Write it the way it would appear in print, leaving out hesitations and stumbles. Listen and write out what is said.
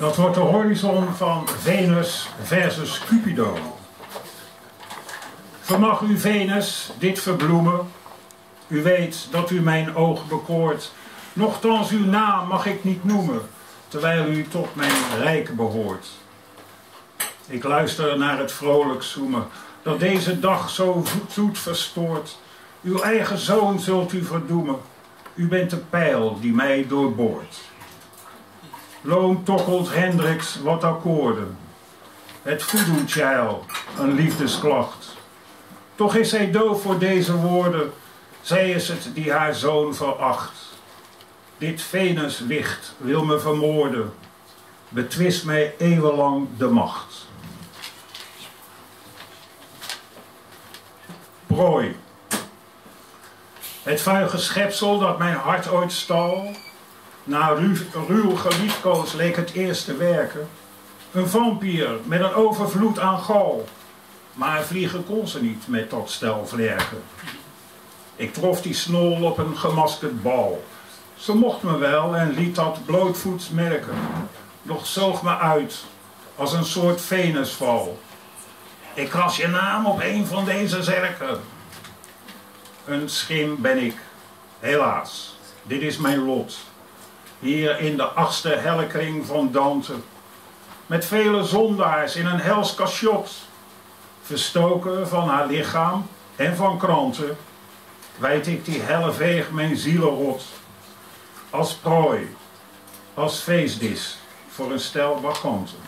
Dat wordt de horizon van Venus versus Cupido. Vermag u Venus dit verbloemen? U weet dat u mijn oog bekoort. Nochtans uw naam mag ik niet noemen, terwijl u tot mijn rijk behoort. Ik luister naar het vrolijk zoemen, dat deze dag zo zoet verstoort. Uw eigen zoon zult u verdoemen. U bent de pijl die mij doorboort. Loom tokkelt Hendricks wat akkoorden. Het voodoo-child, een liefdesklacht. Toch is zij doof voor deze woorden. Zij is het die haar zoon veracht. Dit Venuswicht wil me vermoorden. Betwist mij eeuwenlang de macht. Prooi. Het vuige schepsel dat mijn hart ooit stal. Na ruw geliefkoos leek het eerst te werken. Een vampier met een overvloed aan gal. Maar vliegen kon ze niet met dat stel vlerken. Ik trof die snol op een gemaskerd bal. Ze mocht me wel en liet dat blootvoets merken. Doch zoog me uit als een soort Venusval. Ik kras je naam op een van deze zerken. Een schim ben ik, helaas, dit is mijn lot. Hier in de 8e hellekring van Dante. Met vele zondaars in een hels cachot. Verstoken van haar lichaam en van kranten. Wijd ik die helle veeg mijn zielenrot. Als prooi, als feestdis voor een stel bacchanten.